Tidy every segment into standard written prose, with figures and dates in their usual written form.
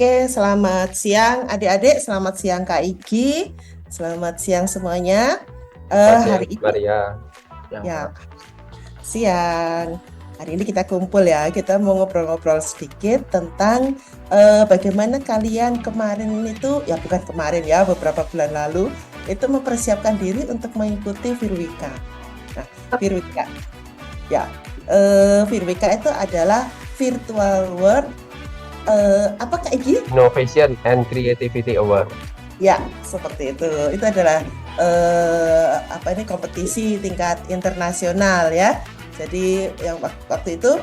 Oke, selamat siang adik-adik, selamat siang Kak Igi, selamat siang semuanya. Selamat siang, Hari ini Maria. ya siang. Hari ini kita kumpul ya, kita mau ngobrol-ngobrol sedikit tentang bagaimana kalian kemarin itu, ya bukan kemarin ya, beberapa bulan lalu itu mempersiapkan diri untuk mengikuti Virwika. Nah, Virwika, ya, Virwika itu adalah Virtual World, apa Kak Igi? Innovation and Creativity Award. Ya, seperti itu. Itu adalah kompetisi tingkat internasional ya. Jadi yang waktu itu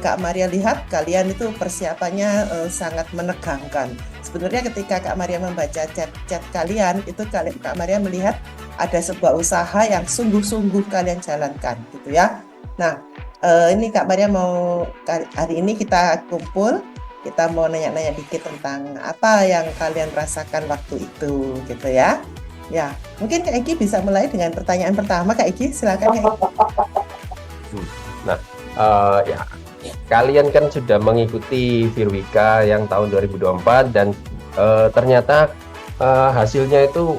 Kak Maria lihat kalian itu persiapannya sangat menegangkan. Sebenarnya ketika Kak Maria membaca chat kalian itu Kak Maria melihat ada sebuah usaha yang sungguh-sungguh kalian jalankan gitu ya. Nah, ini Kak Maria mau hari ini kita kumpul. Kita mau nanya-nanya dikit tentang apa yang kalian rasakan waktu itu, gitu ya. Ya, mungkin Kak Egi bisa mulai dengan pertanyaan pertama, Kak Egi, silakan Kak Egi. Nah, ya, kalian kan sudah mengikuti Virwika yang tahun 2024 dan ternyata hasilnya itu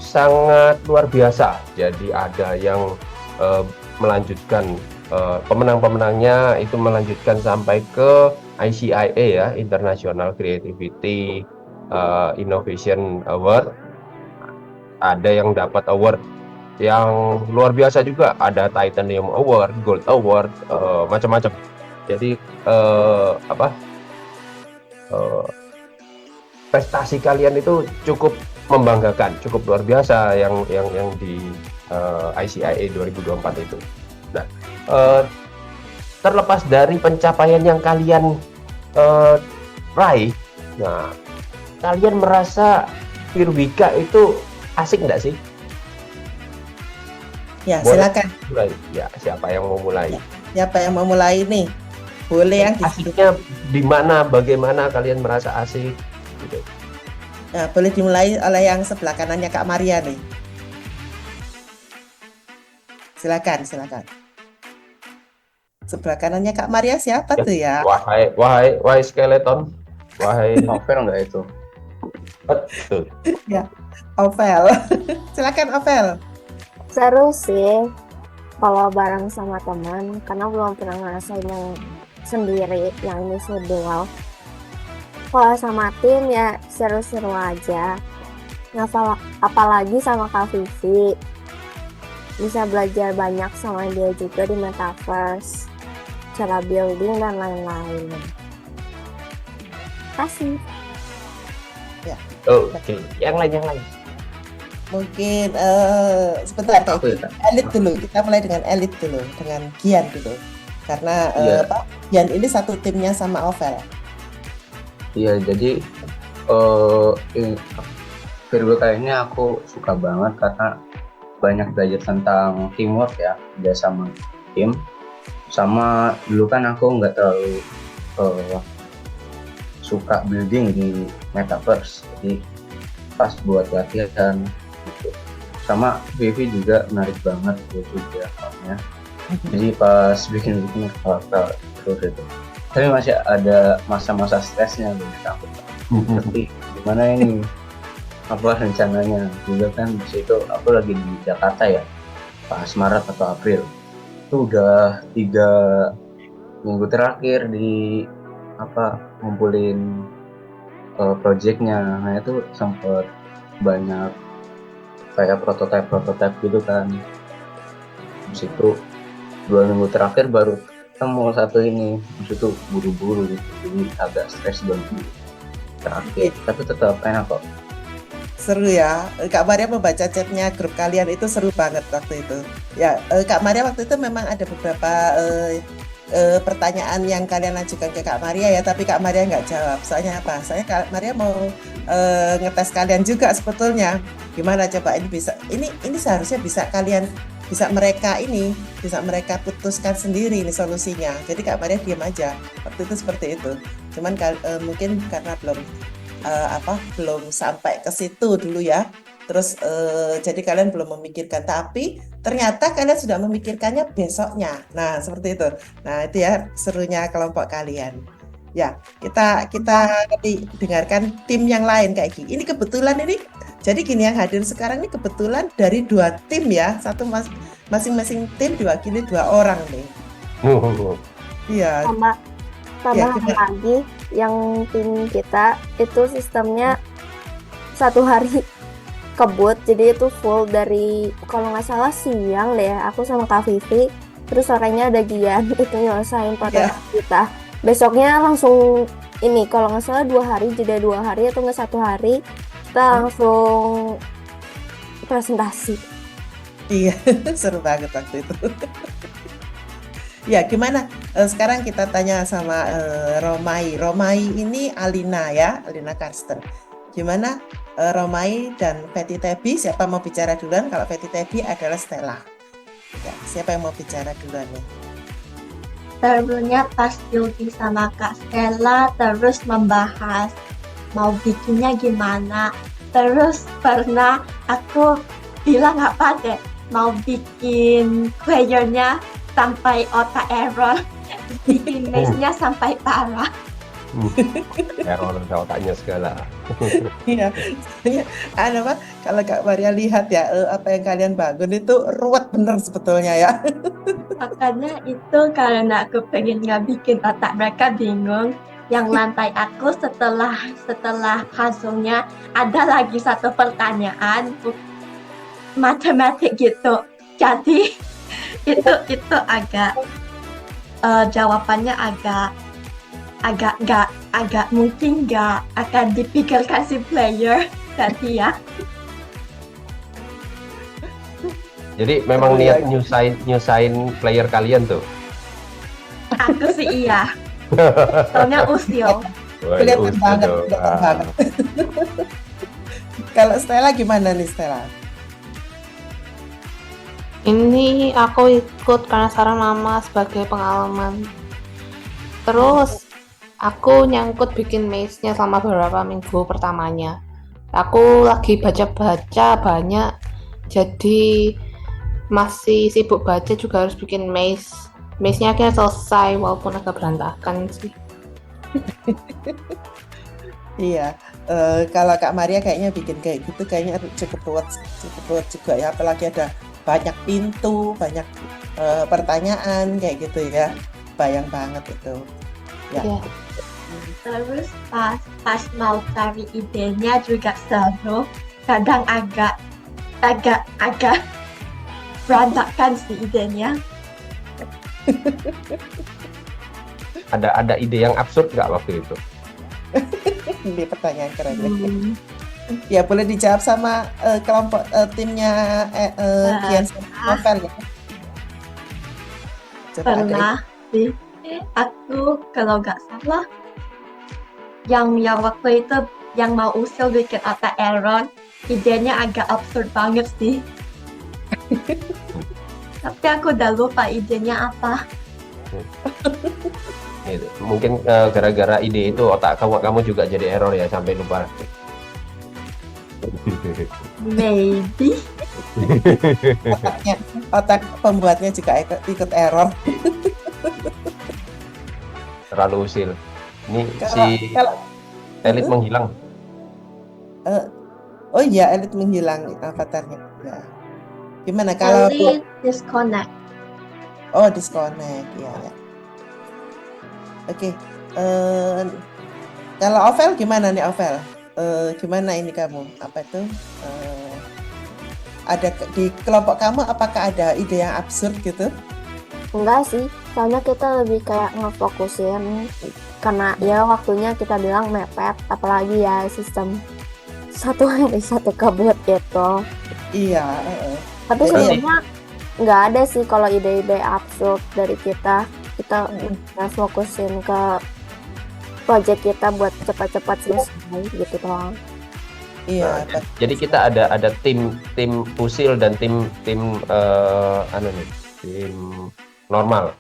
sangat luar biasa. Jadi ada yang melanjutkan pemenang-pemenangnya itu melanjutkan sampai ke ICIA ya, International Creativity Innovation Award. Ada yang dapat award yang luar biasa juga, ada Titanium Award, Gold Award, macam-macam. Jadi prestasi kalian itu cukup membanggakan, cukup luar biasa yang di ICIA 2024 itu. Nah, terlepas dari pencapaian yang kalian raih, nah kalian merasa Virwika itu asik nggak sih? Ya, Boleh silakan. mulai. Ya, siapa yang mau mulai? Siapa yang mau mulai nih? Boleh yang Asiknya di mana? Bagaimana kalian merasa asik? Gitu. Nah, boleh dimulai oleh yang sebelah kanannya Kak Maria nih. Silakan. Sebelah kanannya Kak Maria siapa tuh ya? Wahai skeleton, wahai novel nggak itu? betul. Ya, Ovel. Silakan Ovel. Seru sih kalau bareng sama teman, karena belum pernah ngerasain yang sendiri, yang ini individual. Kalau sama tim ya seru-seru aja. Apalagi sama Kak Vivi, bisa belajar banyak sama dia juga di metaverse, cara building dan lain-lain. Kasih. Oke. Yang lain. Mungkin sebentar Kak Egi. Elit dulu, kita mulai dengan elit dulu, dengan Gian dulu. Karena Gian ini satu timnya sama Ovel. Iya, jadi Virwika ini aku suka banget karena banyak belajar tentang teamwork ya, kerja sama tim. Sama dulu kan aku nggak terlalu suka building di metaverse, jadi pas buat latihan gitu. Sama Vivi juga menarik banget gitu dia soalnya. Jadi pas bikin terus itu, tapi masih ada masa-masa stresnya banyak aku. Tapi gimana ini, apa rencananya juga kan di situ aku lagi di Jakarta ya, pas Maret atau April. Itu udah 3 minggu terakhir di ngumpulin projectnya. Nah itu sempet banyak kayak prototype gitu kan. Di situ 2 minggu terakhir baru ketemu satu ini, di situ buru-buru gitu, jadi agak stres banget terakhir. Tapi tetap enak kok. Seru ya, Kak Maria membaca chatnya grup kalian itu seru banget waktu itu. Ya, Kak Maria waktu itu memang ada beberapa pertanyaan yang kalian ajukan ke Kak Maria ya, tapi Kak Maria nggak jawab. Soalnya apa? Soalnya Kak Maria mau ngetes kalian juga sebetulnya. Gimana coba ini bisa? Ini seharusnya bisa kalian bisa mereka putuskan sendiri ini solusinya. Jadi Kak Maria diam aja. Waktu itu seperti itu. Cuman mungkin karena belum sampai ke situ dulu ya. Terus jadi kalian belum memikirkan, tapi ternyata kalian sudah memikirkannya besoknya. Nah, seperti itu. Nah, itu ya serunya kelompok kalian. Ya, kita nanti dengarkan tim yang lain kayak gini. Ini kebetulan ini, jadi gini yang hadir sekarang ini kebetulan dari 2 tim ya, masing-masing tim diwakili 2 orang nih. Iya, Sama ya tambahan gimana? lagi yang tim kita itu sistemnya 1 hari kebut, jadi itu full dari kalau nggak salah siang deh aku sama Kak Vivi, terus sorenya ada Gian itu nyelesain Ya, prototipe kita. Besoknya langsung ini kalau nggak salah 2 hari, jeda 2 hari atau nggak 1 hari kita langsung presentasi. iya, seru banget waktu itu. Ya, gimana? Sekarang kita tanya sama Romai. Romai ini Alina ya, Alina Karsten. Gimana Romai dan Betty Tebi? Siapa mau bicara duluan? Kalau Betty Tebi adalah Stella. Ya, siapa yang mau bicara duluan nih? Serunya pas Yogi sama Kak Stella terus membahas mau bikinnya gimana. Terus pernah aku bilang apa deh, mau bikin playernya sampai otak error, bikin maze-nya sampai parah. Error otaknya segala. Iya, apa? Kalau Kak Maria lihat ya, apa yang kalian bangun itu ruwet bener sebetulnya ya. Makanya itu karena aku pengen bikin otak mereka bingung. Yang lantai aku setelah puzzle-nya ada lagi satu pertanyaan matematik gitu. Jadi itu agak jawabannya agak mungkin nggak akan dipikirkan si player tadi ya. Jadi memang niat nyusahin player kalian tuh. Aku sih iya. Soalnya usil. Wah, Kelihatan banget, dong. kelihatan banget. Kalau Stella gimana nih Stella? Ini aku ikut karena saran mama sebagai pengalaman. Terus aku nyangkut bikin maze-nya selama beberapa minggu pertamanya. Aku lagi baca-baca banyak, jadi masih sibuk baca juga harus bikin maze. Maze-nya akhirnya selesai walaupun agak berantakan sih. Iya, kalau Kak Maria kayaknya bikin kayak gitu kayaknya cukup ruwet juga ya, apalagi ada banyak pintu, banyak pertanyaan kayak gitu ya, bayang banget itu. Ya. Iya. Terus pas mau cari idenya juga seru. Kadang agak berantakan sih idenya. Ada ide yang absurd nggak waktu itu? Ini pertanyaan keren. Ya boleh dijawab sama kelompok timnya Kian sama Novel ya. Coba Pernah sih. Aku kalau nggak salah yang waktu itu yang mau usil bikin otak error, idenya agak absurd banget sih. Tapi aku udah lupa idenya apa. Gitu. Mungkin gara-gara ide itu otak kamu juga jadi error ya sampai lupa. Maybe. otak pembuatnya juga ikut error. Terlalu usil. Ini Kalau elit menghilang. oh iya, elit menghilang avatarnya. Ya. Gimana kalau Elite disconnect. Oh, disconnect ya. Oke. Kalau Ovel gimana nih Ovel? Gimana ini kamu? Apa itu? Ada di kelompok kamu apakah ada ide yang absurd gitu? Enggak sih, soalnya kita lebih kayak ngefokusin karena ya waktunya kita bilang mepet, apalagi ya sistem 1 hari 1 kebut gitu. Iya. Tapi sebenarnya nggak ada sih kalau ide-ide absurd dari kita fokusin ke project kita buat cepat-cepat selesai gitu doang. Iya. Jadi kita ada tim usil dan tim tim normal.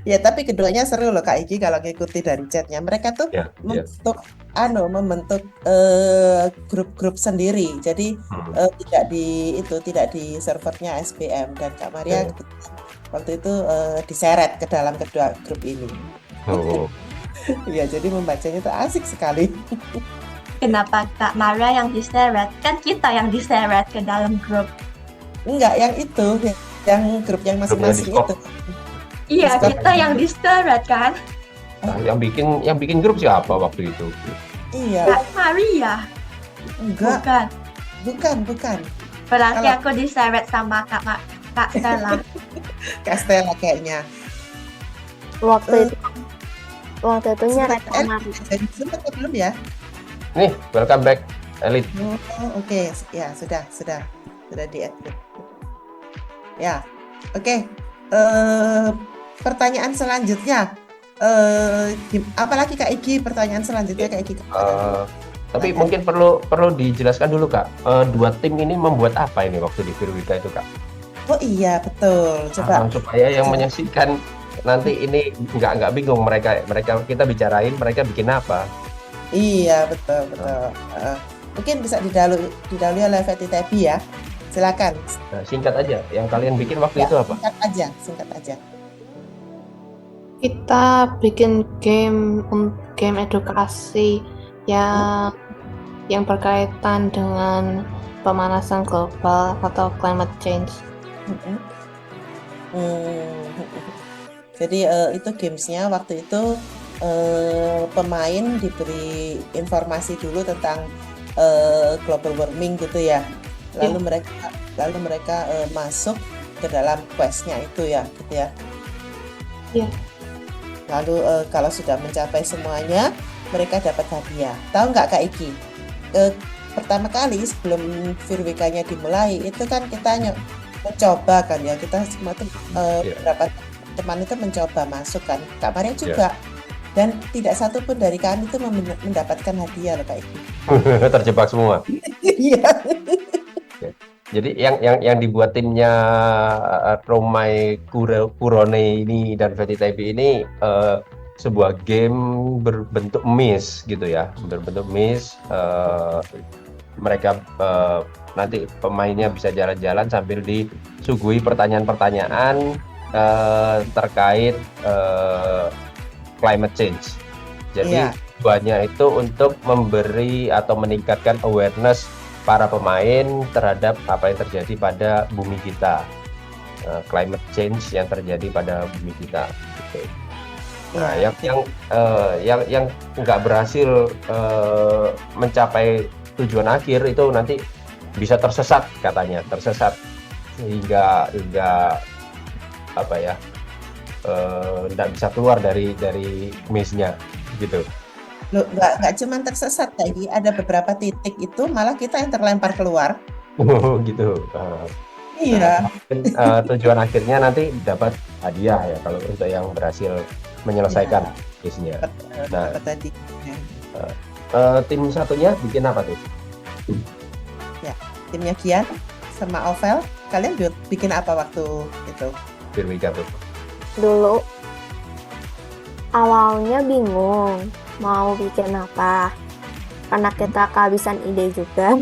Ya tapi keduanya seru loh Kak Iki kalau ngikuti dari chatnya. Mereka tuh membentuk grup-grup sendiri. Jadi tidak di servernya SBM dan Kak Maria waktu itu diseret ke dalam kedua grup ini. Oh, Ya, jadi membacanya itu asik sekali. Kenapa Kak Maria yang diseret? Kan kita yang diseret ke dalam grup. Enggak, yang itu, yang grup yang masing-masing Grup yang itu. Iya, Discord. kita yang diseret kan? nah, yang bikin grup siapa waktu itu? Iya, Kak Maria. enggak, bukan. Berarti Kalau- aku diseret sama Kak Stella. Kak Stella kayaknya. Waktu itu nyeret Sempat Mari. jadi sempat atau belum ya? Nih, welcome back, Elite. Oh, oke. Ya, sudah di-edit. Ya, oke. Pertanyaan selanjutnya. Apalagi Kak Igi, pertanyaan selanjutnya Kak Igi. Tapi Oke. mungkin perlu dijelaskan dulu Kak. Dua tim ini membuat apa ini waktu di Firwika itu Kak? Oh iya, betul. Coba. Supaya yang menyaksikan nanti ini nggak bingung mereka kita bicarain mereka bikin apa. Iya, betul. Mungkin bisa didahului oleh Fetty Tebi ya. Silakan. Nah, singkat aja, yang kalian bikin waktu itu apa? Singkat aja. Kita bikin game edukasi yang berkaitan dengan pemanasan global atau climate change. Mm-mm. Jadi itu gamesnya waktu itu pemain diberi informasi dulu tentang global warming gitu ya. Lalu mereka masuk ke dalam questnya itu ya, gitu ya. Iya. Lalu kalau sudah mencapai semuanya, mereka dapat hadiah. Tahu nggak Kak Iki? Pertama kali sebelum Firwika-nya dimulai, itu kan kita mencoba kan ya. Kita semua tuh beberapa teman itu mencoba masuk kan. Kak Maria juga. Dan tidak satu pun dari kami itu mendapatkan hadiah loh Kak Iki. Terjebak semua. Iya. Jadi yang dibuat timnya Romai Kurone ini dan Fetty Tebi ini sebuah game berbentuk miss gitu ya, berbentuk miss. Mereka nanti pemainnya bisa jalan-jalan sambil disuguhi pertanyaan-pertanyaan terkait climate change. Jadi tujuannya itu untuk memberi atau meningkatkan awareness para pemain terhadap apa yang terjadi pada bumi kita, climate change yang terjadi pada bumi kita. Gitu. Nah, yang nggak berhasil mencapai tujuan akhir itu nanti bisa tersesat katanya, sehingga apa ya, nggak bisa keluar dari maze-nya gitu. Loh, nggak cuma tersesat tadi, ada beberapa titik itu malah kita yang terlempar keluar. Oh gitu. Iya. Tujuan akhirnya nanti dapat hadiah ya kalau untuk yang berhasil menyelesaikan maze-nya. Nah, tadi. Tim satunya bikin apa tuh? Ya, timnya Kian sama Ovel, kalian bikin apa waktu itu? Firwika tuh. Dulu awalnya bingung mau bikin apa, karena kita kehabisan ide juga.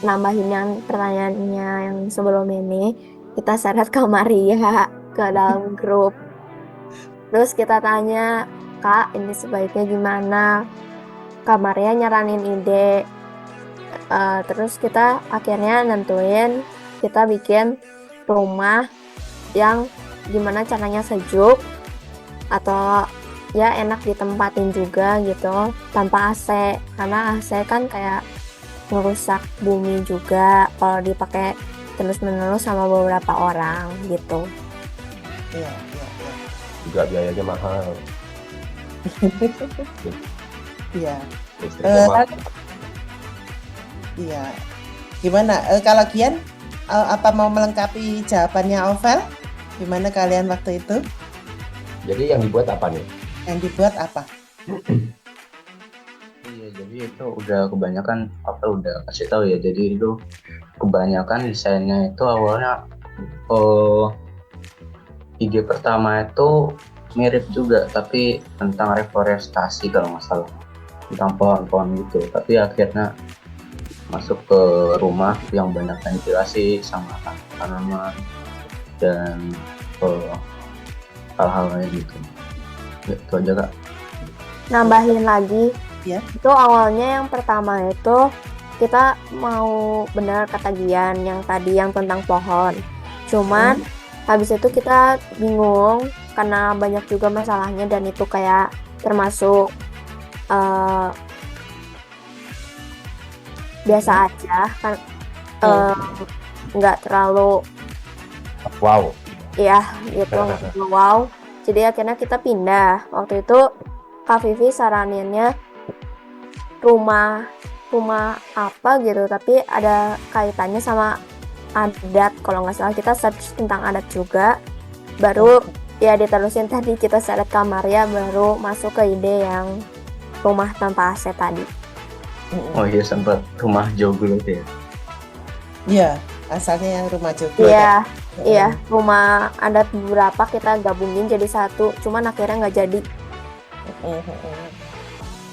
Nambahin yang pertanyaannya yang sebelum ini, kita seret Kak Maria ke dalam grup. Terus kita tanya, Kak ini sebaiknya gimana? Kak Maria nyaranin ide. Terus kita akhirnya nentuin kita bikin rumah yang gimana caranya sejuk atau ya enak ditempatin juga gitu, tanpa AC, karena AC kan kayak merusak bumi juga kalau dipakai terus-menerus sama beberapa orang gitu. Iya. Juga biayanya mahal. Iya. Listriknya mahal. Iya. Gimana kalau Kian, apa mau melengkapi jawabannya Ovel? Gimana kalian waktu itu? Jadi yang dibuat apa nih? Yang dibuat apa? Iya, jadi itu udah kebanyakan udah kasih tahu ya. Jadi itu kebanyakan desainnya itu awalnya ide pertama itu mirip juga, tapi tentang reforestasi kalau nggak salah, tentang pohon-pohon gitu. Tapi akhirnya masuk ke rumah yang banyak ventilasi sama tanaman dan hal-hal kayak gitu. Ya, itu aja Kak. Nambahin lagi, Ya. itu awalnya yang pertama itu kita mau benar kata Gian yang tadi yang tentang pohon. Cuman habis itu kita bingung karena banyak juga masalahnya dan itu kayak termasuk biasa aja kan, nggak terlalu Wow. ya gitu nggak terlalu wow. Jadi akhirnya kita pindah. Waktu itu Kak Vivi saraninnya rumah apa gitu, tapi ada kaitannya sama adat. Kalau nggak salah kita search tentang adat juga, baru ya diterusin tadi kita seret kamar ya, baru masuk ke ide yang rumah tanpa AC tadi. Oh iya, sempat rumah joglo itu ya. Iya, asalnya yang rumah joglo. Iya, iya, rumah adat beberapa kita gabungin jadi satu, cuman akhirnya nggak jadi.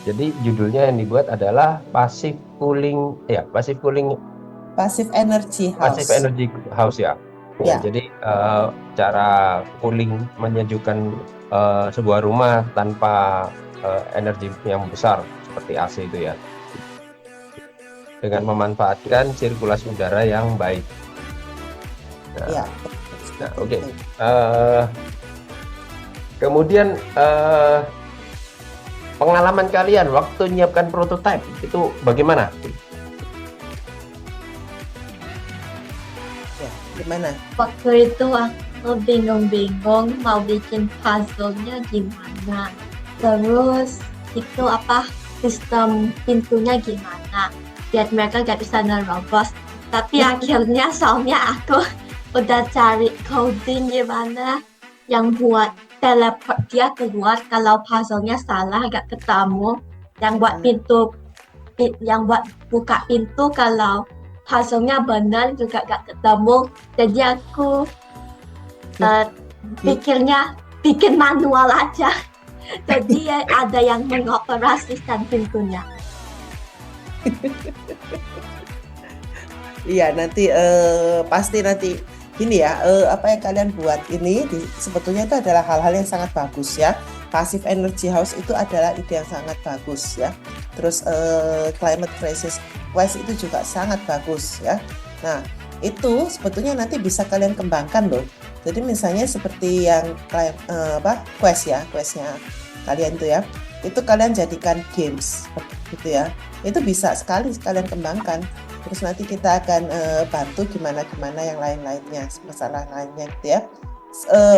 Jadi judulnya yang dibuat adalah passive cooling Passive energy house. ya. Ya. Jadi cara cooling menyejukkan sebuah rumah tanpa energi yang besar seperti AC itu ya. Dengan memanfaatkan sirkulasi udara yang baik. Ya. Nah, oke. Kemudian pengalaman kalian waktu menyiapkan prototipe itu bagaimana? Ya, gimana? Waktu itu aku bingung-bingung mau bikin puzzle-nya gimana. Terus itu sistem pintunya gimana biar mereka gak bisa nerobos. Tapi akhirnya soalnya aku udah cari coding gimana yang buat teleport dia keluar kalau puzzle-nya salah gak ketemu, yang buat yang buat buka pintu kalau puzzle-nya benar juga gak ketemu. Jadi aku pikirnya bikin manual aja. Jadi ada yang mengoperasikan pintunya. Iya, nanti pasti nanti ini ya, apa yang kalian buat ini sebetulnya itu adalah hal-hal yang sangat bagus ya. Passive energy house itu adalah ide yang sangat bagus ya. Terus climate crisis wise itu juga sangat bagus ya. Nah, itu sebetulnya nanti bisa kalian kembangkan loh. Jadi misalnya seperti yang questnya kalian itu ya, itu kalian jadikan games gitu ya. Itu bisa sekali kalian kembangkan. Terus nanti kita akan bantu gimana yang lain-lainnya, masalah lainnya gitu ya.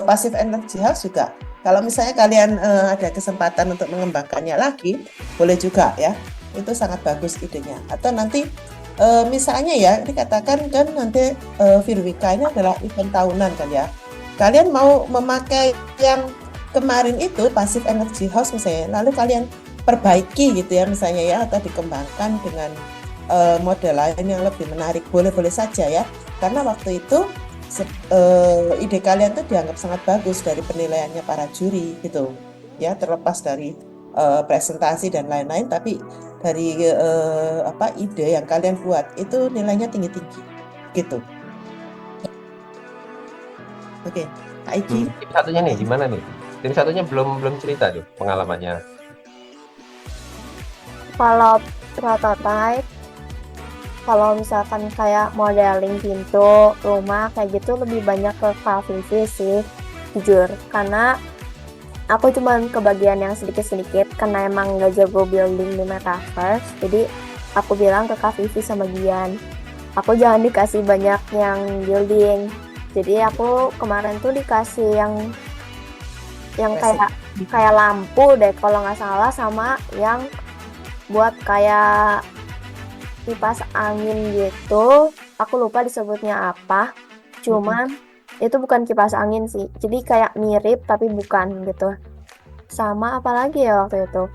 Passive energy house juga, kalau misalnya kalian ada kesempatan untuk mengembangkannya lagi, boleh juga ya. Itu sangat bagus idenya. Atau nanti misalnya ya, dikatakan kan nanti Virwika ini adalah event tahunan kan ya. Kalian mau memakai yang kemarin itu passive energy house misalnya, lalu kalian perbaiki gitu ya misalnya ya, atau dikembangkan dengan model lain yang lebih menarik, boleh-boleh saja ya, karena waktu itu ide kalian tuh dianggap sangat bagus dari penilaiannya para juri gitu ya, terlepas dari presentasi dan lain-lain, tapi dari ide yang kalian buat itu nilainya tinggi-tinggi gitu. Oke, Kak Iki. Tim satunya nih gimana nih? Tim satunya belum cerita tuh pengalamannya. Kalau prototype, kalau misalkan kayak modeling pintu rumah kayak gitu lebih banyak ke Kak Vivi sih, jujur, karena aku cuman kebagian yang sedikit-sedikit karena emang gak jago building di Metaverse. Jadi aku bilang ke Kak Vivi sama Gian, aku jangan dikasih banyak yang building. Jadi aku kemarin tuh dikasih yang kayak lampu deh kalau nggak salah, sama yang buat kayak kipas angin gitu. Aku lupa disebutnya apa. Cuman itu bukan kipas angin sih. Jadi kayak mirip tapi bukan gitu. Sama apa lagi ya waktu itu?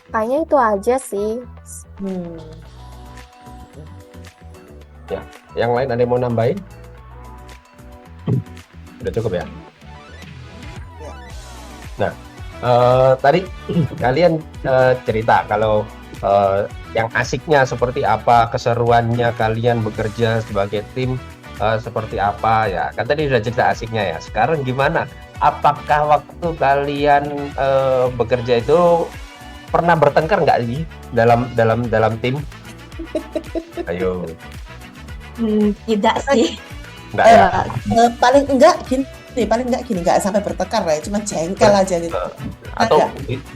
Kayaknya itu aja sih. Ya, yang lain ada yang mau nambahin? Udah cukup ya? Nah, tadi kalian cerita kalau yang asiknya seperti apa, keseruannya kalian bekerja sebagai tim seperti apa ya? Kan tadi udah cerita asiknya ya. Sekarang gimana? Apakah waktu kalian bekerja itu pernah bertengkar nggak sih dalam tim? Ayo. Tidak sih. Enggak ya? Paling enggak gini, enggak sampai bertengkar lah, cuma jengkel aja gitu. Atau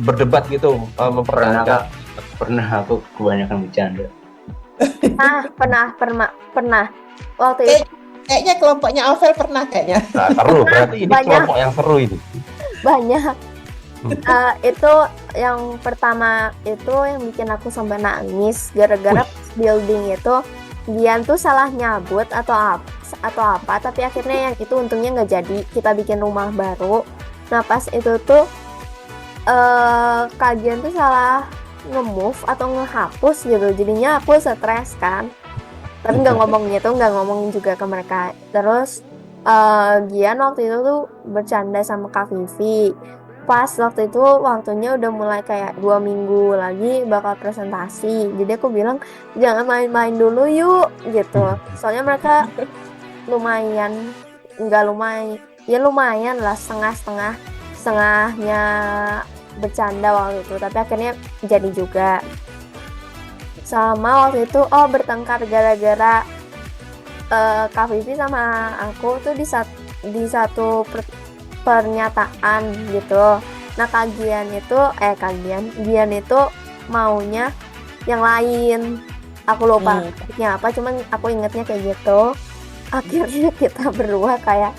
berdebat gitu, mempertahankan. Pernah aku kebanyakan bercanda. Pernah. Waktu itu Kayaknya kelompoknya Ovel pernah kayaknya. Nah, seru, berarti ini Banyak. kelompok yang seru ini. banyak. Itu yang pertama itu yang bikin aku sampai nangis gara-gara building itu Gian tuh salah nyabut atau apa, tapi akhirnya yang itu untungnya nggak jadi, kita bikin rumah baru. Nah pas itu tuh kajian tuh salah nge-move atau ngehapus gitu, jadinya aku stres kan, tapi nggak ngomong juga ke mereka. Terus Gian waktu itu tuh bercanda sama Kak Vivi. Pas waktu itu waktunya udah mulai kayak 2 minggu lagi bakal presentasi, jadi aku bilang jangan main-main dulu yuk gitu, soalnya mereka lumayan lah, setengahnya bercanda waktu itu, tapi akhirnya jadi juga. Sama waktu itu bertengkar gara-gara Kak Vivi sama aku tuh di satu pernyataan gitu. Nah Gian itu maunya yang lain, aku lupa topiknya apa, cuman aku ingetnya kayak gitu. Akhirnya kita berdua kayak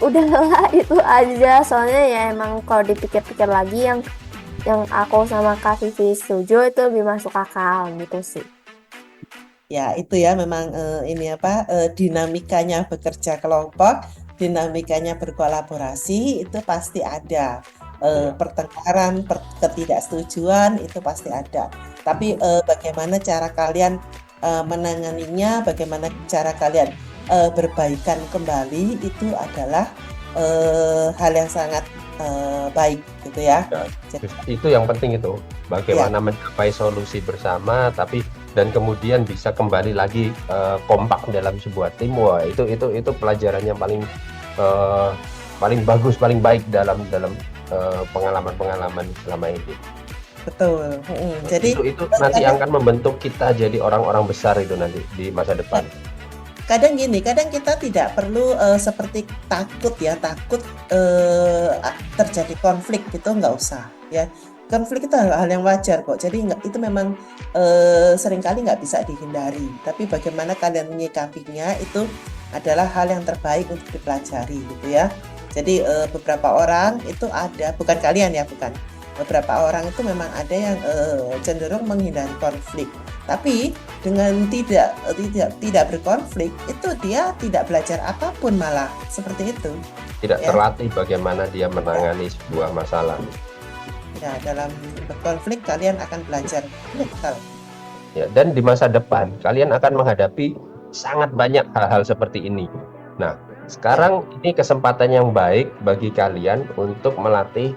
udahlah itu aja, soalnya ya emang kalau dipikir-pikir lagi yang aku sama Kak Vivi setuju itu lebih masuk akal gitu sih. Ya itu ya memang dinamikanya bekerja kelompok, dinamikanya berkolaborasi itu pasti ada. Pertengkaran, ketidaksetujuan itu pasti ada. Tapi bagaimana cara kalian menanganinya, bagaimana cara kalian berbaikan kembali, itu adalah hal yang sangat baik gitu ya. Jadi, itu yang penting itu, bagaimana mencapai solusi bersama, dan kemudian bisa kembali lagi kompak dalam sebuah tim. Wah itu pelajarannya paling bagus, paling baik dalam pengalaman selama ini. Betul. Jadi itu nanti akan membentuk kita jadi orang-orang besar itu nanti di masa depan. Kadang kita tidak perlu seperti takut terjadi konflik gitu, nggak usah ya. Konflik itu hal yang wajar kok. Jadi itu memang seringkali nggak bisa dihindari. Tapi bagaimana kalian menyikapinya itu adalah hal yang terbaik untuk dipelajari gitu ya. Jadi beberapa orang itu ada, bukan kalian ya, bukan. Beberapa orang itu memang ada yang cenderung menghindari konflik. Tapi dengan tidak berkonflik itu dia tidak belajar apapun, malah seperti itu. Tidak terlatih bagaimana dia menangani sebuah masalah. Ya, dalam berkonflik kalian akan belajar betul. Ya, dan di masa depan kalian akan menghadapi sangat banyak hal-hal seperti ini. Nah, sekarang ini kesempatan yang baik bagi kalian untuk melatih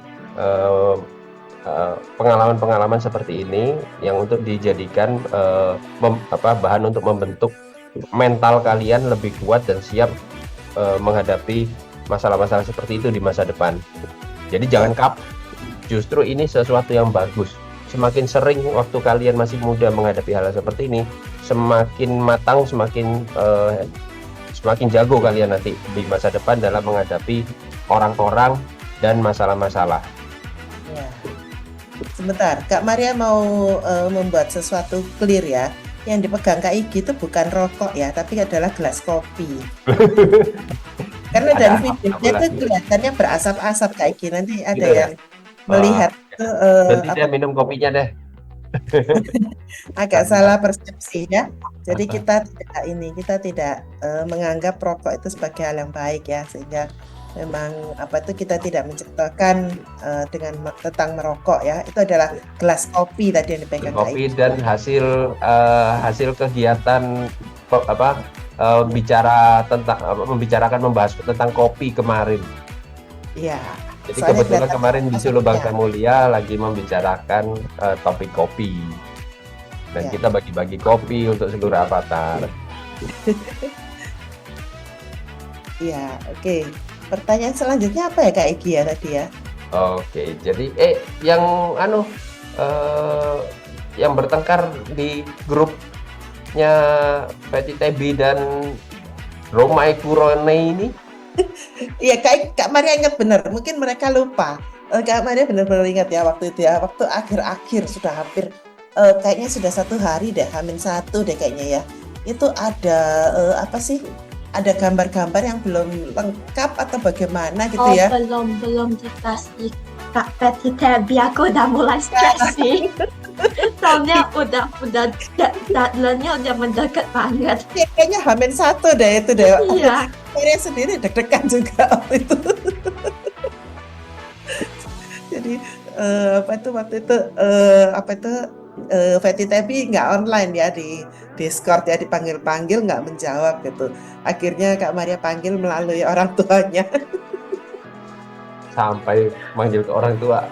pengalaman-pengalaman seperti ini yang untuk dijadikan bahan untuk membentuk mental kalian lebih kuat dan siap menghadapi masalah-masalah seperti itu di masa depan. Jadi jangan kapok. Justru ini sesuatu yang bagus. Semakin sering waktu kalian masih muda menghadapi hal seperti ini, semakin matang, semakin jago kalian nanti di masa depan dalam menghadapi orang-orang dan masalah-masalah. Ya. Sebentar, Kak Maria mau membuat sesuatu clear ya. Yang dipegang Kak Igi itu bukan rokok ya, tapi adalah gelas kopi. Karena dari videonya itu kelihatannya berasap-asap Kak Igi. Nanti ada yang melihat nanti dia minum kopinya deh. Agak salah persepsi ya. Jadi kita tidak menganggap rokok itu sebagai hal yang baik ya, sehingga memang kita tidak menceritakan tentang merokok ya. Itu adalah gelas kopi tadi yang dipegang kopi dan hasil kegiatan membahas tentang kopi kemarin. Iya. Jadi kebetulan kemarin di Solo Bangsa Mulia lagi membicarakan topik kopi. Dan kita bagi-bagi kopi untuk seluruh avatar. Iya, oke. Pertanyaan selanjutnya apa ya Kak Egi ya tadi ya? Oke, jadi yang eh, yang bertengkar di grupnya Betty Tebi dan Romai Kurone ini. Iya, Kak Maria ingat benar. Mungkin mereka lupa. Kak Maria benar-benar ingat ya waktu itu ya. Waktu akhir-akhir sudah hampir kayaknya sudah 1 hari deh, H-1 deh kayaknya ya. Itu ada apa sih? Ada gambar-gambar yang belum lengkap atau bagaimana gitu ya? belum dikasih Kak Betty Tebi, aku udah mulai stres sih. Soalnya udah deadline-nya udah mendekat banget. Ya, kayaknya H-1 deh itu deh. Iya. Maria sendiri deg-degan juga waktu itu. Jadi Betty Tebi nggak online ya di Discord ya, dipanggil-panggil nggak menjawab gitu. Akhirnya Kak Maria panggil melalui orang tuanya. Sampai manggil ke orang tua.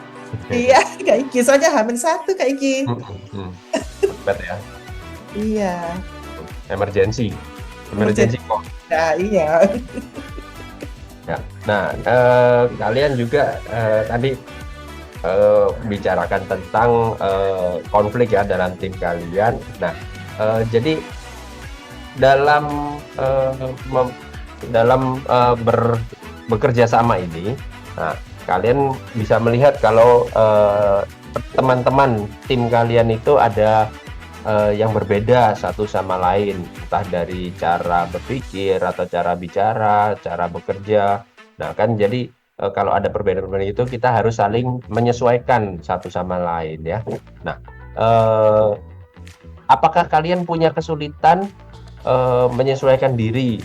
Iya, Kak Igi, soalnya H-1 Kak Igi. Cepet ya. Iya. Emergency kok. Nah, iya. Ya. Nah, kalian juga tadi bicarakan tentang konflik ya dalam tim kalian. Nah, jadi dalam bekerja sama ini, nah kalian bisa melihat kalau teman-teman tim kalian itu ada yang berbeda satu sama lain, entah dari cara berpikir atau cara bicara, cara bekerja. Nah kan jadi kalau ada perbedaan-perbedaan itu kita harus saling menyesuaikan satu sama lain ya. Nah, apakah kalian punya kesulitan menyesuaikan diri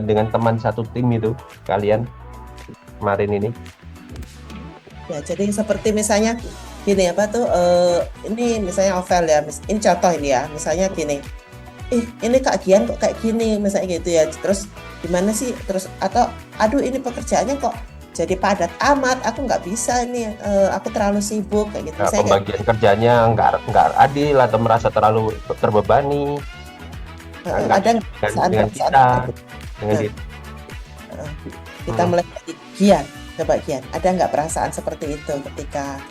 dengan teman satu tim itu kalian kemarin ini? Ya, jadi seperti misalnya gini apa tuh ini misalnya Ovel ya, ini contoh ini ya, misalnya gini, ini Kak Gian kok kayak gini misalnya gitu ya, terus gimana sih, terus atau aduh ini pekerjaannya kok jadi padat amat, aku nggak bisa ini, aku terlalu sibuk kayak gitu. Nah, pembagian kerjanya nggak adil atau merasa terlalu terbebani. Ada dengan kita, kita mulai dari Gian. Coba Gian, ada nggak perasaan seperti itu ketika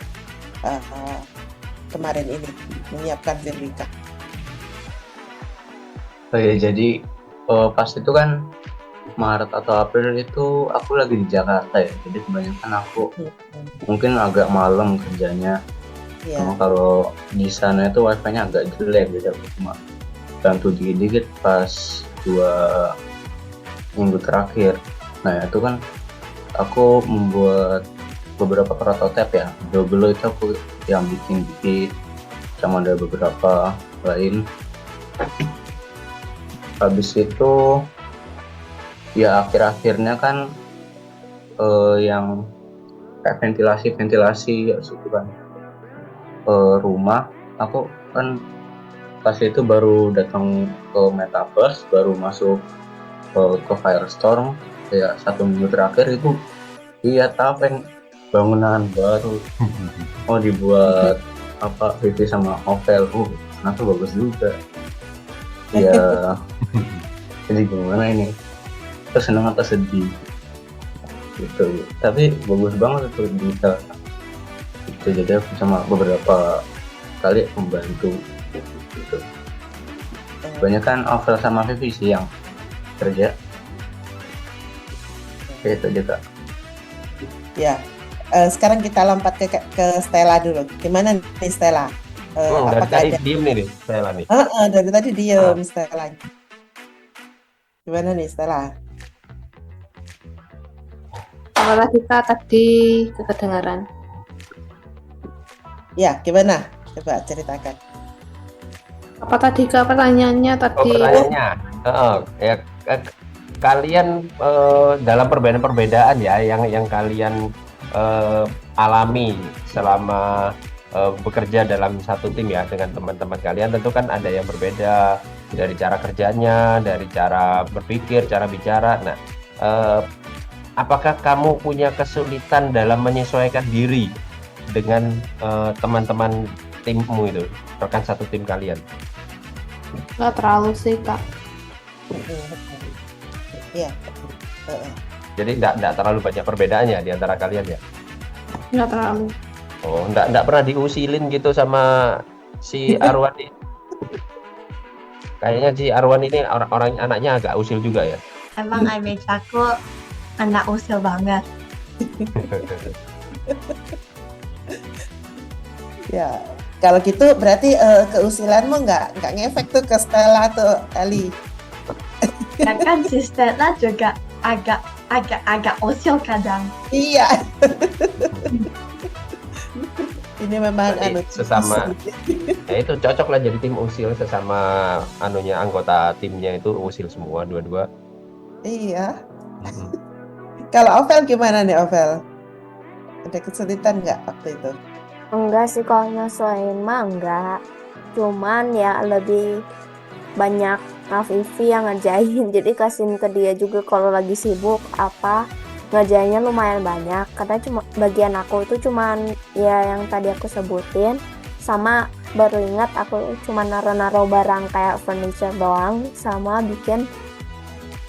kemarin ini menyiapkan Virwika? Oh ya, jadi pas itu kan Maret atau April itu aku lagi di Jakarta ya, jadi kebanyakan aku mungkin agak malam kerjanya. Sama kalau di sana itu wifi-nya agak jelek, jadi aku cuma bantu dikit-dikit pas 2 minggu terakhir. Nah itu kan aku membuat beberapa prototipe ya, dulu itu aku yang bikin sama ada beberapa lain. Habis itu ya akhir-akhirnya kan yang kayak ventilasi itu kan rumah, aku kan pas itu baru datang ke Metaverse, baru masuk ke Firestorm kayak 1 minggu terakhir itu lihat apa yang bangunan baru dibuat apa Vivi sama Ovel, ternyata bagus juga ya. Jadi gimana ini, terus senang atau sedih gitu, tapi bagus banget itu bisa itu. Jadi aku sama beberapa kali membantu gitu. Banyak kan Ovel sama Vivi sih yang kerja kayak itu juga. Ya, sekarang kita lompat ke Stella dulu. Gimana nih Stella? Dari tadi diem nih Stella nih. Dari tadi diem Stella. Gimana nih Stella? Suara kita tadi kedengaran. Ya, gimana? Coba ceritakan. Apa tadi Kak pertanyaannya tadi? Pertanyaannya, ya kalian dalam perbedaan-perbedaan ya yang kalian alami selama bekerja dalam satu tim ya dengan teman-teman kalian, tentu kan ada yang berbeda dari cara kerjanya, dari cara berpikir, cara bicara. Nah, apakah kamu punya kesulitan dalam menyesuaikan diri dengan teman-teman timmu itu, rekan satu tim kalian? Nggak terlalu sih Kak. Ya, Heeh. Jadi enggak terlalu banyak perbedaannya di antara kalian ya? Nggak terlalu. Oh, enggak pernah diusilin gitu sama si Arwan ini. Kayaknya si Arwan ini orang anaknya agak usil juga ya. Emang image aku anak usil banget. Ya, kalau gitu berarti keusilanmu nggak ngefek tuh ke Stella atau Ali. Ya kan si Stella juga agak usil kadang. Iya. Ini memang Berarti sesama. Ya itu cocok lah jadi tim usil, sesama anggota timnya itu usil semua dua-dua. Iya. Kalau Ovel gimana nih Ovel? Ada kesulitan nggak waktu itu? Enggak sih, kalau nyesuaiin mah enggak. Cuman ya lebih banyak Vivi yang ngerjain. Jadi kasihin ke dia juga kalau lagi sibuk ngerjainnya lumayan banyak. Karena cuma bagian aku itu cuman ya yang tadi aku sebutin. Sama baru ingat aku cuma naro-naro barang kayak furniture doang. Sama bikin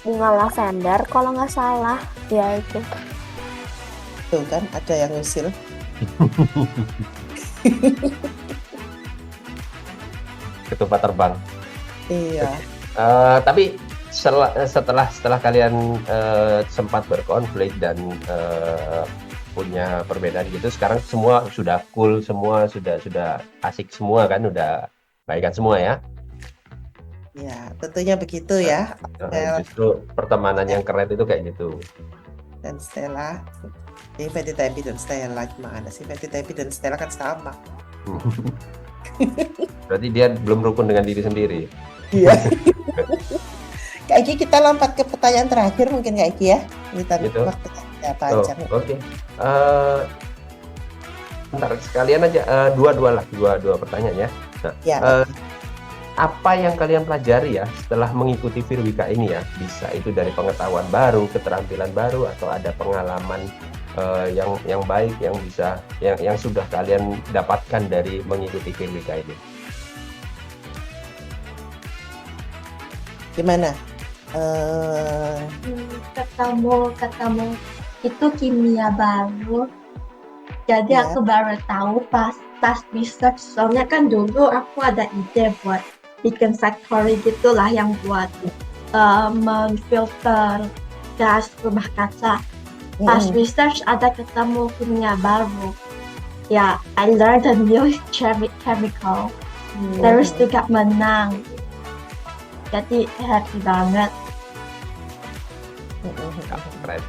bunga lavender kalau nggak salah. Ya itu. Tuh kan ada yang usil. Ketupat terbang. Iya. Tapi setelah kalian sempat berkonflik dan punya perbedaan gitu, sekarang semua sudah cool, semua sudah asik semua kan, udah baikan semua ya? Ya, tentunya begitu ya. Justru pertemanan yang keren itu kayak gitu. Dan Stella. Ini Fenty Tabi dan Stella gimana sih? Fenty Tabi dan Stella kan sama. Berarti dia belum rukun dengan diri sendiri. Iya. Kak Iki, kita lompat ke pertanyaan terakhir mungkin Kak Iki ya. Ini tadi Gitu. waktu ya panjang. Oke. Bentar sekalian aja dua pertanyaan ya. Nah, Ya. apa yang kalian pelajari ya setelah mengikuti Firwika ini ya? Bisa itu dari pengetahuan baru, keterampilan baru, atau ada pengalaman yang baik yang sudah kalian dapatkan dari mengikuti Firwika ini. Gimana? Ketemu itu kimia baru. Jadi Ya. aku baru tahu pas research. Soalnya kan dulu aku ada ide buat bikin factory gitulah yang buat memfilter gas rumah kaca. Pas research ada ketemu kimia baru. Ya, I learned a new chemical. Terus juga menang. Jadi happy banget.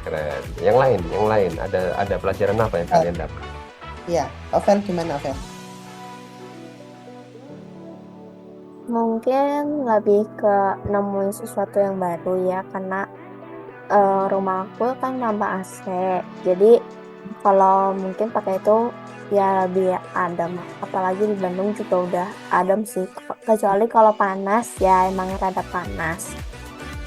Keren. Yang lain ada pelajaran apa yang kalian dapat? Ya, Ovel gimana Ovel? Mungkin lebih ke nemuin sesuatu yang baru ya, karena rumah aku kan tanpa AC. Jadi kalau mungkin pakai itu ya lebih adem. Apalagi di Bandung juga udah adem sih. Kecuali kalau panas ya emang rada panas.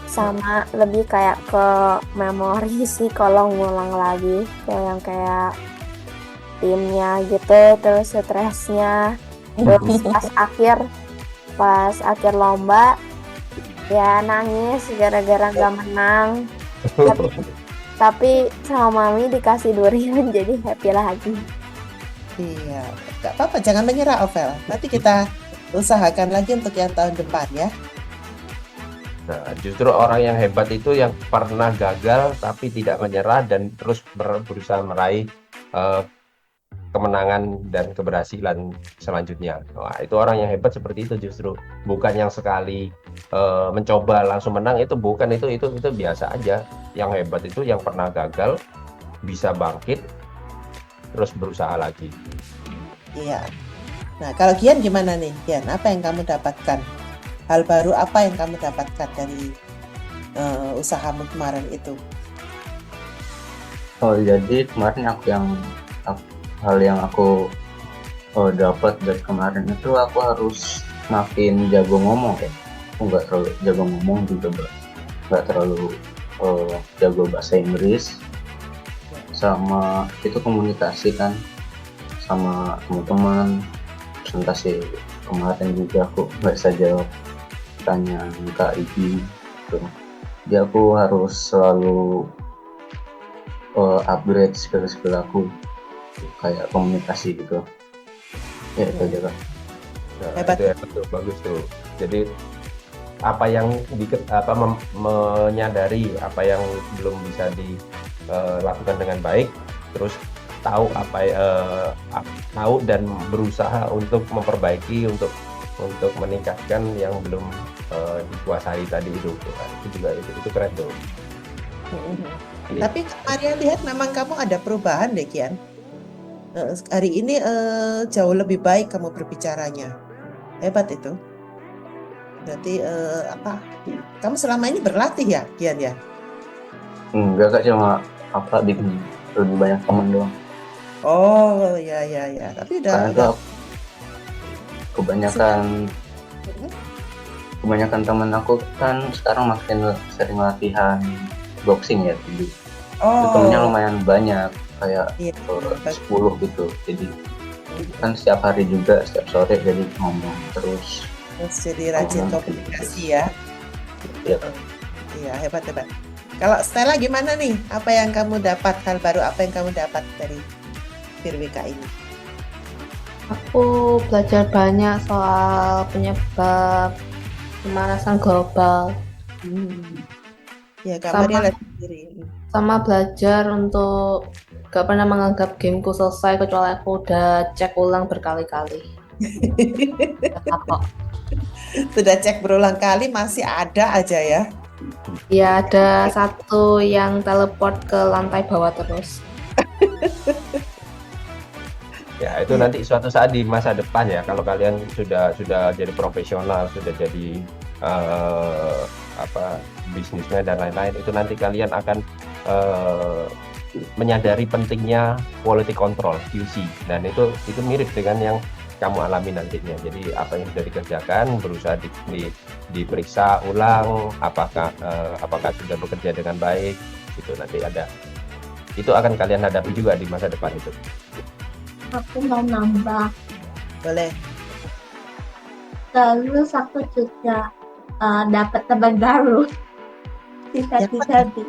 Sama lebih kayak ke memori sih kalau ngulang lagi yang kayak timnya gitu, terus stresnya, terus pas akhir lomba ya nangis gara-gara gak menang, tapi sama mami dikasih durian jadi happy lagi. Iya, nggak apa-apa, jangan menyerah Ovel. Nanti kita usahakan lagi untuk yang tahun depan ya. Nah, justru orang yang hebat itu yang pernah gagal tapi tidak menyerah dan terus berusaha meraih kemenangan dan keberhasilan selanjutnya. Wah, itu orang yang hebat seperti itu justru. Bukan yang sekali mencoba langsung menang, itu bukan, itu biasa aja. Yang hebat itu yang pernah gagal bisa bangkit terus berusaha lagi. Iya. Nah, kalau Gian gimana nih? Gian, apa yang kamu dapatkan? Hal baru apa yang kamu dapatkan dari usahamu kemarin itu? Oh, jadi kemarin hal yang aku dapat dari kemarin itu aku harus makin jago ngomong ya. Aku nggak terlalu jago ngomong juga, nggak terlalu jago bahasa Inggris. Sama itu komunikasi kan sama teman-teman, presentasi kemarin juga aku nggak bisa jawab tanya Kak Igi gitu. Jadi aku harus selalu upgrade skill aku kayak komunikasi gitu. Ya itu aja Kak. Nah, Hebat. itu ya betul, bagus tuh. Jadi apa yang menyadari apa yang belum bisa dilakukan dengan baik, terus tahu tahu dan berusaha untuk memperbaiki, untuk meningkatkan yang belum dikuasai tadi itu. Nah, itu juga itu keren tuh. Ini. Tapi Kak Maria lihat memang kamu ada perubahan deh Kian. Hari ini jauh lebih baik kamu berbicaranya. Hebat itu. Berarti kamu selama ini berlatih ya Kian ya? Enggak Kak, cuma bikin lebih banyak teman doang. Oh ya. Tapi Karena udah kebanyakan teman aku kan sekarang makin sering latihan boxing ya, jadi itu temennya lumayan banyak, kayak 10 gitu. Jadi kan setiap hari juga, setiap sore, jadi ngomong terus. Jadi rajin komunikasi ya. Iya, hebat. Kalau Stella gimana nih? Apa yang kamu dapat, hal baru apa yang kamu dapat dari Firwika ini? Aku belajar banyak soal penyebab pemanasan global. Ya, Kak Maria lihat sendiri. Sama belajar untuk gak pernah menganggap gameku selesai kecuali aku udah cek ulang berkali-kali. Sudah cek berulang kali masih ada aja ya? Ya, ada satu yang teleport ke lantai bawah terus. Ya, itu nanti suatu saat di masa depan ya, kalau kalian sudah jadi profesional, sudah jadi bisnismen dan lain-lain, itu nanti kalian akan menyadari pentingnya quality control QC, dan itu mirip dengan yang kamu alami nantinya. Jadi apa yang sudah dikerjakan berusaha diperiksa ulang apakah sudah bekerja dengan baik, itu nanti ada, itu akan kalian hadapi juga di masa depan itu. Aku mau nambah. Boleh. Terus aku juga dapat teman baru. Si Feby.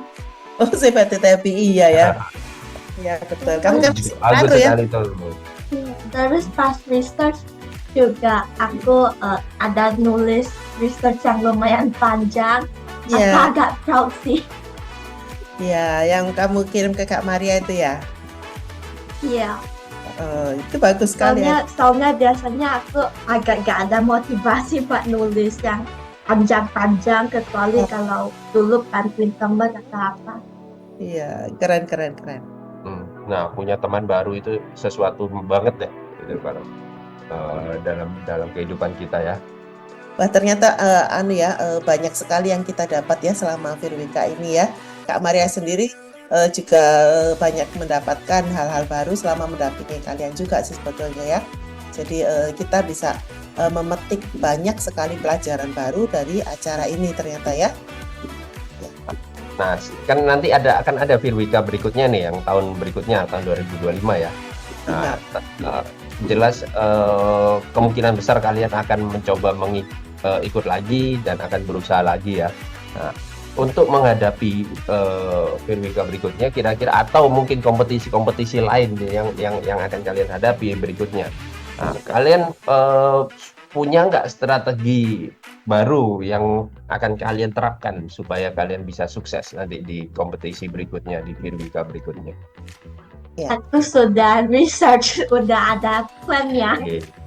Oh, si Feby, iya ya. Iya, betul. Kamu kan baru ya? Terus pas research juga aku ada nulis research yang lumayan panjang. Aku agak proud sih. Iya, yang kamu kirim ke Kak Maria itu ya? Iya. Itu bagus sekali. Soalnya biasanya aku agak gak ada motivasi buat nulis yang panjang-panjang, kecuali kalau dulu bantuin teman atau apa. Iya, keren. Nah, punya teman baru itu sesuatu banget ya, gitu, dalam kehidupan kita ya. Wah, ternyata banyak sekali yang kita dapat ya selama Firwika ini ya. Kak Maria sendiri juga banyak mendapatkan hal-hal baru selama mendampingi kalian juga sih sebetulnya ya. Jadi kita bisa memetik banyak sekali pelajaran baru dari acara ini ternyata ya. Nah, kan nanti akan ada Firwika berikutnya nih, yang tahun berikutnya, tahun 2025 ya. Nah, jelas kemungkinan besar kalian akan mencoba ikut lagi dan akan berusaha lagi ya. Nah, untuk menghadapi Firwika berikutnya, kira-kira atau mungkin kompetisi lain yang akan kalian hadapi berikutnya. Nah, kalian punya nggak strategi baru yang akan kalian terapkan supaya kalian bisa sukses nanti di kompetisi berikutnya, di Firwika berikutnya? Ya. Aku sudah research, udah ada plannya.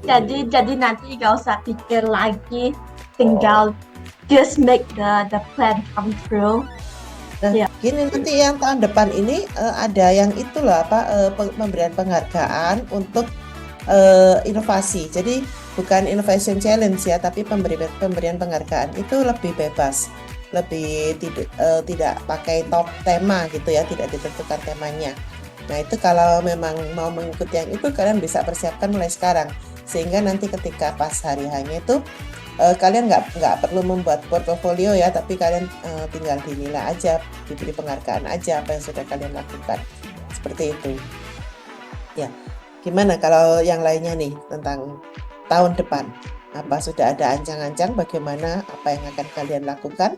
Jadi nanti nggak usah pikir lagi, tinggal just make the plan come true. Nah, gini nanti yang tahun depan ini ada yang itu loh pemberian penghargaan untuk inovasi. Jadi bukan innovation challenge ya, tapi pemberian penghargaan itu lebih bebas, lebih tidak pakai top tema gitu ya, tidak ditentukan temanya. Nah itu kalau memang mau mengikuti yang itu, kalian bisa persiapkan mulai sekarang, sehingga nanti ketika pas hari hanya itu kalian nggak perlu membuat portofolio ya, tapi kalian tinggal dinilai aja, diberi penghargaan aja apa yang sudah kalian lakukan, seperti itu ya. Gimana kalau yang lainnya nih tentang tahun depan, apa sudah ada ancang-ancang bagaimana apa yang akan kalian lakukan?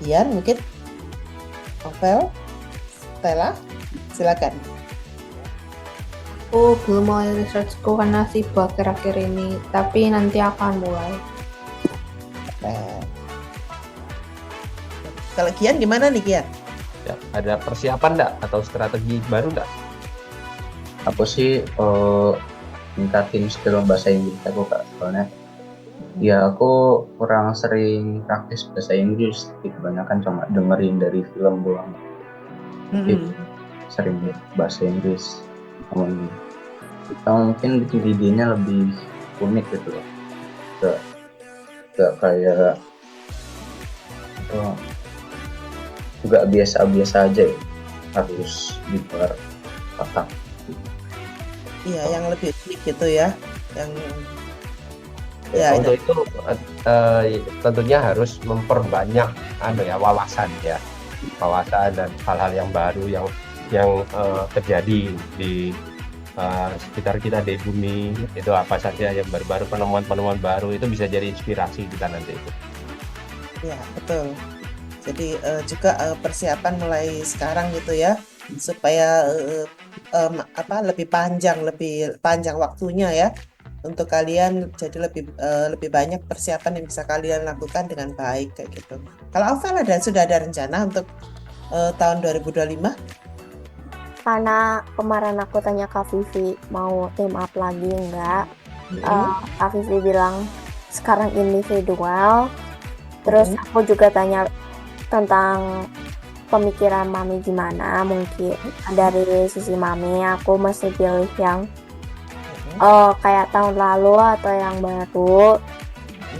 Gian mungkin, Ovel, Stella, silakan. Aku belum mulai researchku karena sibuk akhir-akhir ini, tapi nanti akan mulai. Kalau Gian gimana nih Gian? Ya, ada persiapan enggak atau strategi baru enggak? Aku sih tingkatin skill bahasa Inggris aku Kak, soalnya ya aku kurang sering praktis bahasa Inggris, kebanyakan cuma dengerin dari film doang. Jadi sering bahasa Inggris ngomongin. Mungkin bikin idenya lebih unik gitu loh. Gak kayak nggak biasa-biasa aja ya, harus di luar kotak. Iya, yang lebih unik gitu ya, yang Untuk itu tentunya harus memperbanyak wawasan dan hal-hal yang baru yang terjadi di sekitar kita di bumi. Itu apa saja yang baru-baru, penemuan-penemuan baru itu bisa jadi inspirasi kita nanti itu. Ya, betul. Jadi juga persiapan mulai sekarang gitu ya, supaya lebih panjang waktunya ya, untuk kalian jadi lebih banyak persiapan yang bisa kalian lakukan dengan baik kayak gitu. Kalau Ovel sudah ada rencana untuk tahun 2025? Karena kemarin aku tanya Kak Vivi mau team up lagi enggak, Kak Vivi bilang sekarang individual. Terus aku juga tanya tentang pemikiran Mami gimana, mungkin dari sisi Mami aku masih pilih yang kayak tahun lalu atau yang baru,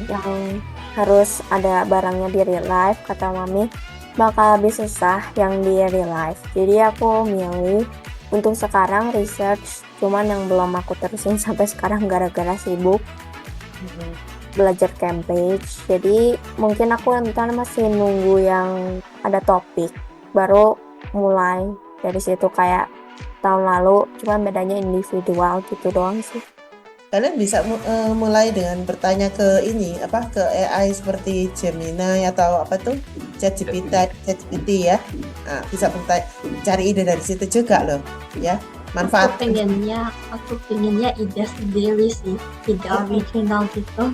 yang harus ada barangnya di real life. Kata Mami bakal lebih susah yang di real life, jadi aku milih untuk sekarang research, cuman yang belum aku terusin sampai sekarang gara-gara sibuk belajar Cambridge. Jadi mungkin aku ntar masih nunggu yang ada topik baru mulai dari situ kayak tahun lalu, cuman bedanya individual gitu doang sih. Kalian bisa mulai dengan bertanya ke ke AI seperti Gemini atau ChatGPT ya. Nah, bisa cari ide dari situ juga loh ya. Manfaat. Aku pengennya ide sendiri sih, ide original gitu.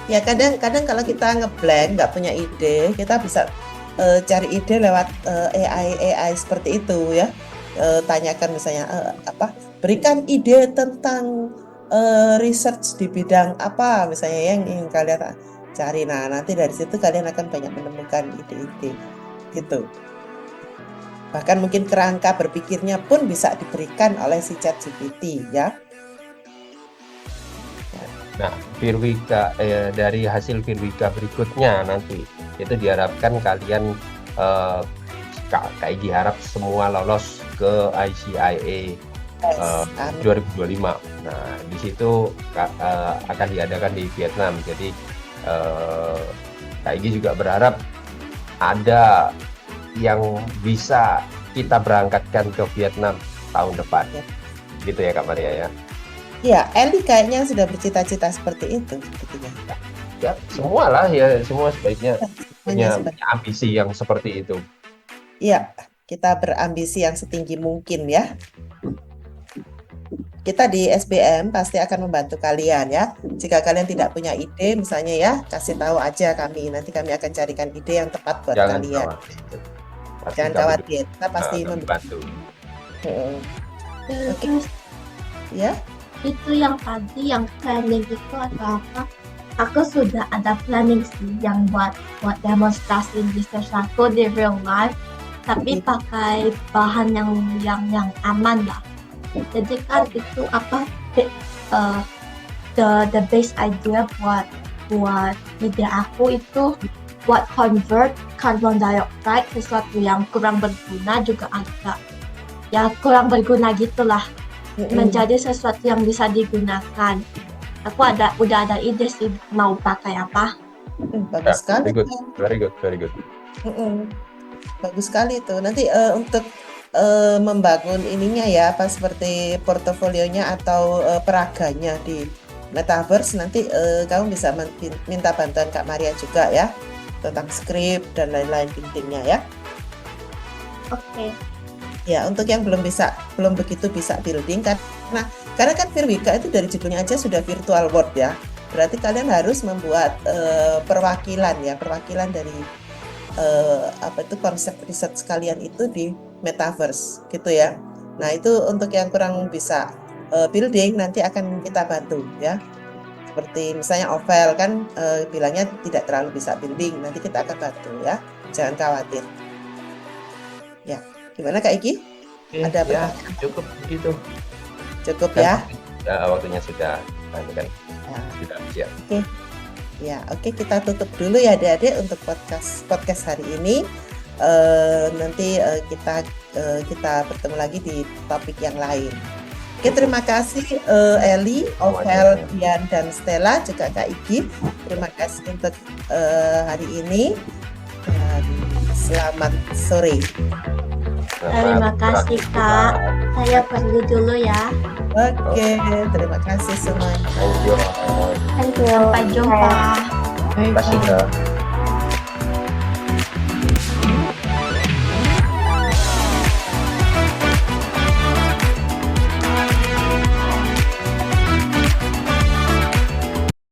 Ya kadang kalau kita ngeblank nggak punya ide, kita bisa cari ide lewat AI seperti itu ya. Tanyakan misalnya berikan ide tentang research di bidang apa misalnya yang ingin kalian cari. Nah, nanti dari situ kalian akan banyak menemukan ide-ide gitu. Bahkan mungkin kerangka berpikirnya pun bisa diberikan oleh si ChatGPT ya. Nah, Firwika dari hasil Firwika berikutnya nanti itu diharapkan kalian KIG harap semua lolos ke ICIA 2025. Nah, di situ akan diadakan di Vietnam. Jadi KIG juga berharap ada yang bisa kita berangkatkan ke Vietnam tahun depan. Gitu ya Kak Maria ya. Ya, Eli kayaknya sudah bercita-cita seperti itu sebetulnya. Ya, semua lah ya, semua sebaiknya punya ambisi yang seperti itu. Iya, kita berambisi yang setinggi mungkin ya. Kita di SBM pasti akan membantu kalian ya. Jika kalian tidak punya ide misalnya ya, kasih tahu aja kami. Nanti kami akan carikan ide yang tepat buat kalian. Jangan khawatir, kita pasti membantu. Oke. Ya. Itu yang tadi yang planning itu atau apa? Aku sudah ada planning sih yang buat demonstrasi research aku di real life, tapi pakai bahan yang aman lah. Jadi kan itu the base idea buat ide aku itu buat convert carbon dioxide sesuatu yang kurang berguna juga agak ya kurang berguna gitulah menjadi sesuatu yang bisa digunakan. Aku udah ada ide sih mau pakai apa. Bagus sekali. Very good. Bagus sekali itu. Nanti untuk membangun ininya ya, seperti portofolionya atau peraganya di Metaverse, nanti kamu bisa minta bantuan Kak Maria juga ya. tentang skrip dan lain-lain pentingnya ya. Oke. Ya, untuk yang belum begitu bisa building karena kan Virwika itu dari judulnya aja sudah virtual world ya. Berarti kalian harus membuat perwakilan dari konsep riset sekalian itu di metaverse gitu ya. Nah, itu untuk yang kurang bisa building nanti akan kita bantu ya. Seperti misalnya Ovel kan bilangnya tidak terlalu bisa building, nanti kita akan bantu ya. Jangan khawatir. Ya. Gimana Kak Iki? Oke, Ada ya, cukup begitu. Cukup Kan, ya? waktunya sudah kan Ya. sudah siap. Ya, oke, kita tutup dulu ya adik-adik untuk podcast hari ini. Nanti kita bertemu lagi di topik yang lain. Oke, terima kasih Eli, Ovel, Dian, dan Stella, juga Kak Iki. Terima kasih untuk hari ini. Dan selamat sore. Terima kasih Kak. Saya pergi dulu ya. Oke, terima kasih semuanya. Thank you. Thank you. Sampai jumpa. Terima kasih Kak.